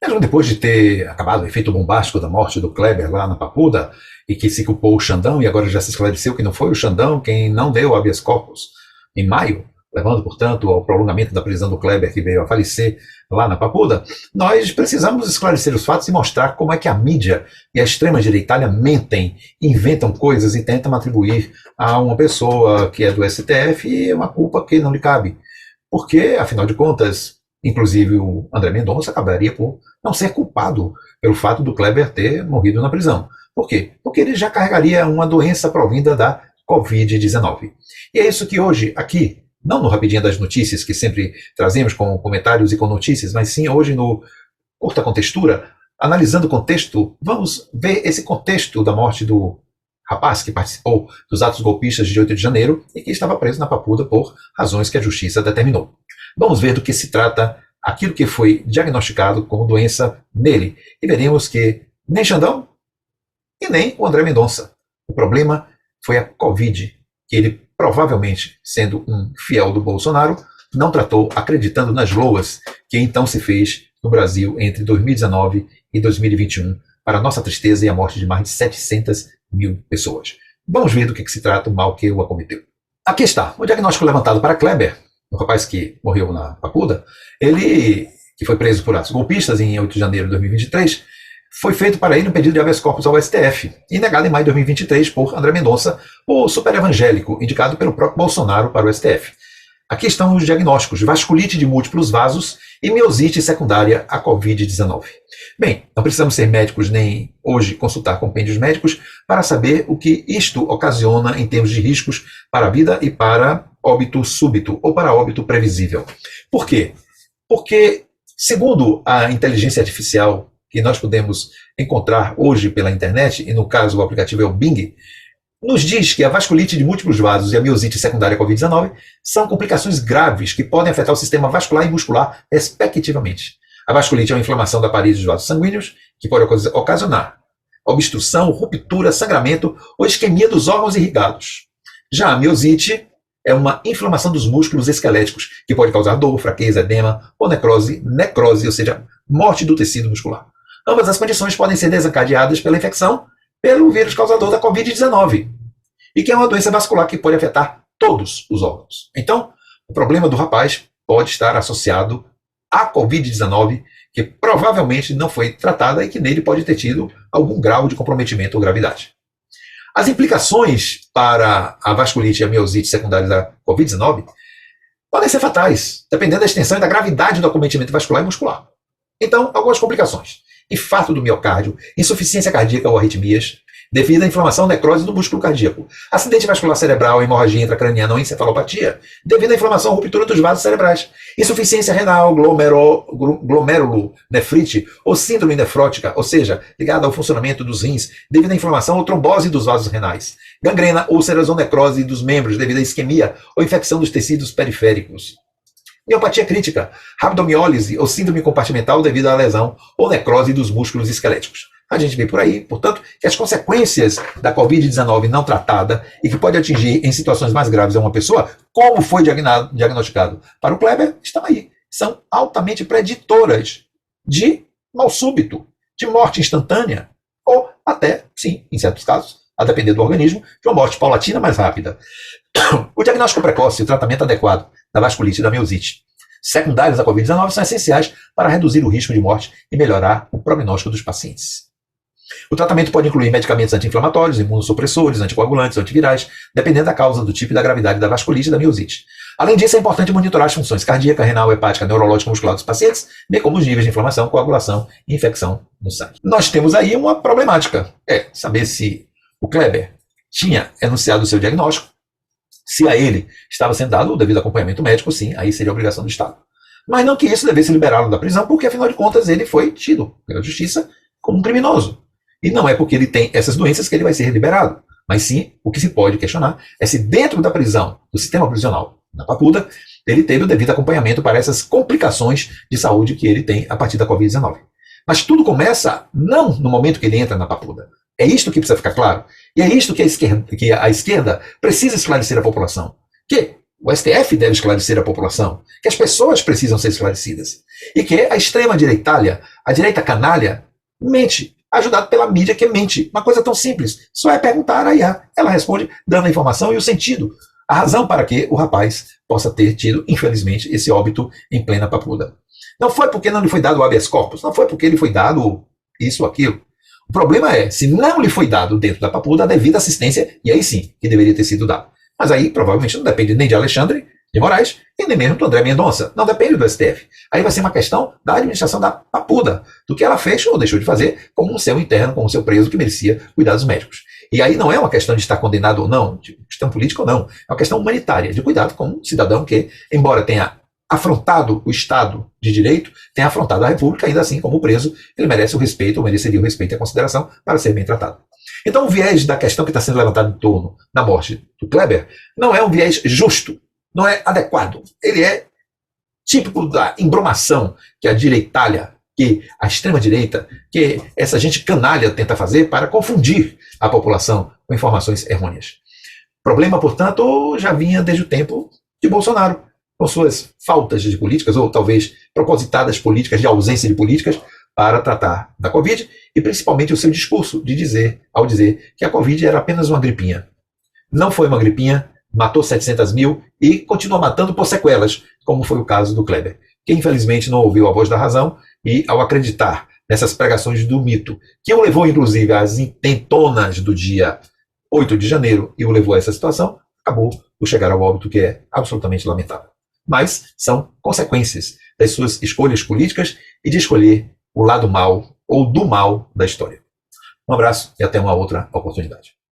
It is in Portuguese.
Mesmo depois de ter acabado o efeito bombástico da morte do Kleber lá na Papuda, e que se culpou o Xandão, e agora já se esclareceu que não foi o Xandão quem não deu habeas corpus em maio, levando, portanto, ao prolongamento da prisão do Kleber, que veio a falecer lá na Papuda, nós precisamos esclarecer os fatos e mostrar como é que a mídia e a extrema-direita Itália mentem, inventam coisas e tentam atribuir a uma pessoa que é do STF uma culpa que não lhe cabe. Porque, afinal de contas, inclusive o André Mendonça acabaria por não ser culpado pelo fato do Kleber ter morrido na prisão. Por quê? Porque ele já carregaria uma doença provinda da Covid-19. E é isso que hoje, aqui, não no Rapidinho das Notícias, que sempre trazemos com comentários e com notícias, mas sim hoje no Curta Contextura, analisando o contexto, vamos ver esse contexto da morte do rapaz que participou dos atos golpistas de 8 de janeiro e que estava preso na Papuda por razões que a justiça determinou. Vamos ver do que se trata aquilo que foi diagnosticado como doença nele. E veremos que nem Xandão e nem o André Mendonça. O problema foi a Covid, que ele provavelmente, sendo um fiel do Bolsonaro, não tratou acreditando nas loas que então se fez no Brasil entre 2019 e 2021, para a nossa tristeza e a morte de mais de 700 mil pessoas. Vamos ver do que se trata o mal que o acometeu. Aqui está, o diagnóstico levantado para Kleber, o rapaz que morreu na Papuda, ele, que foi preso por atos golpistas em 8 de janeiro de 2023, foi feito para ele um pedido de habeas corpus ao STF, e negado em maio de 2023 por André Mendonça, o super evangélico, indicado pelo próprio Bolsonaro para o STF. Aqui estão os diagnósticos: vasculite de múltiplos vasos e miosite secundária à Covid-19. Bem, não precisamos ser médicos nem hoje consultar compêndios médicos para saber o que isto ocasiona em termos de riscos para a vida e para óbito súbito ou para óbito previsível. Por quê? Porque, segundo a inteligência artificial que nós podemos encontrar hoje pela internet, e no caso o aplicativo é o Bing, nos diz que a vasculite de múltiplos vasos e a miosite secundária à Covid-19 são complicações graves que podem afetar o sistema vascular e muscular, respectivamente. A vasculite é uma inflamação da parede dos vasos sanguíneos que pode ocasionar obstrução, ruptura, sangramento ou isquemia dos órgãos irrigados. Já a miosite é uma inflamação dos músculos esqueléticos que pode causar dor, fraqueza, edema ou necrose, ou seja, morte do tecido muscular. Ambas as condições podem ser desencadeadas pela infecção pelo vírus causador da Covid-19, e que é uma doença vascular que pode afetar todos os órgãos. Então, o problema do rapaz pode estar associado à Covid-19, que provavelmente não foi tratada e que nele pode ter tido algum grau de comprometimento ou gravidade. As implicações para a vasculite e a miosite secundárias da Covid-19 podem ser fatais, dependendo da extensão e da gravidade do acometimento vascular e muscular. Então, algumas complicações: infarto do miocárdio, insuficiência cardíaca ou arritmias, devido à inflamação ou necrose do músculo cardíaco, acidente vascular cerebral, hemorragia intracraniana ou encefalopatia, devido à inflamação ou ruptura dos vasos cerebrais, insuficiência renal, glomerulonefrite ou síndrome nefrótica, ou seja, ligada ao funcionamento dos rins, devido à inflamação ou trombose dos vasos renais, gangrena, úlceras ou necrose dos membros, devido à isquemia ou infecção dos tecidos periféricos. Miopatia crítica, rabdomiólise ou síndrome compartimental devido à lesão ou necrose dos músculos esqueléticos. A gente vê por aí, portanto, que as consequências da Covid-19 não tratada e que pode atingir em situações mais graves a uma pessoa, como foi diagnosticado para o Kleber, estão aí. São altamente preditoras de mal súbito, de morte instantânea, ou até, sim, em certos casos, a depender do organismo, de uma morte paulatina mais rápida. O diagnóstico precoce e o tratamento adequado da vasculite e da miosite secundárias à Covid-19 são essenciais para reduzir o risco de morte e melhorar o prognóstico dos pacientes. O tratamento pode incluir medicamentos anti-inflamatórios, imunossupressores, anticoagulantes, antivirais, dependendo da causa, do tipo e da gravidade da vasculite e da miosite. Além disso, é importante monitorar as funções cardíaca, renal, hepática, neurológica e muscular dos pacientes, bem como os níveis de inflamação, coagulação e infecção no sangue. Nós temos aí uma problemática, saber se o Kleber tinha enunciado o seu diagnóstico, se a ele estava sendo dado o devido acompanhamento médico, sim, aí seria obrigação do Estado. Mas não que isso devesse liberá-lo da prisão, porque afinal de contas ele foi tido pela justiça como um criminoso. E não é porque ele tem essas doenças que ele vai ser liberado. Mas sim, o que se pode questionar é se dentro da prisão, do sistema prisional, na Papuda, ele teve o devido acompanhamento para essas complicações de saúde que ele tem a partir da Covid-19. Mas tudo começa não no momento que ele entra na Papuda. É isto que precisa ficar claro. E é isto que a esquerda precisa esclarecer à população. Que o STF deve esclarecer a população, que as pessoas precisam ser esclarecidas, e que a extrema-direitalha, a direita canalha, mente, ajudado pela mídia que mente. Uma coisa tão simples, só é perguntar a IA. Ela responde dando a informação e o sentido, a razão para que o rapaz possa ter tido, infelizmente, esse óbito em plena Papuda. Não foi porque não lhe foi dado o habeas corpus, não foi porque lhe foi dado isso ou aquilo. O problema é, se não lhe foi dado dentro da Papuda a devida assistência, e aí sim, que deveria ter sido dado. Mas aí provavelmente não depende nem de Alexandre de Moraes e nem mesmo do André Mendonça. Não depende do STF. Aí vai ser uma questão da administração da Papuda, do que ela fez ou deixou de fazer com o seu interno, com o seu preso que merecia cuidados médicos. E aí não é uma questão de estar condenado ou não, de questão política ou não, é uma questão humanitária, de cuidado com um cidadão que, embora tenha afrontado o Estado de Direito, tenha afrontado a República, ainda assim, como preso, ele merece o respeito, ou mereceria o respeito e a consideração para ser bem tratado. Então, o viés da questão que está sendo levantada em torno da morte do Kleber não é um viés justo, não é adequado. Ele é típico da embromação que a direitalha, que a extrema-direita, que essa gente canalha tenta fazer para confundir a população com informações errôneas. O problema, portanto, já vinha desde o tempo de Bolsonaro, com suas faltas de políticas, ou talvez propositadas políticas, de ausência de políticas, para tratar da Covid, e principalmente o seu discurso ao dizer que a Covid era apenas uma gripinha. Não foi uma gripinha, matou 700 mil e continua matando por sequelas, como foi o caso do Kleber, que infelizmente não ouviu a voz da razão e, ao acreditar nessas pregações do mito, que o levou inclusive às intentonas do dia 8 de janeiro e o levou a essa situação, acabou por chegar ao óbito, que é absolutamente lamentável. Mas são consequências das suas escolhas políticas e de escolher o lado mal ou do mal da história. Um abraço e até uma outra oportunidade.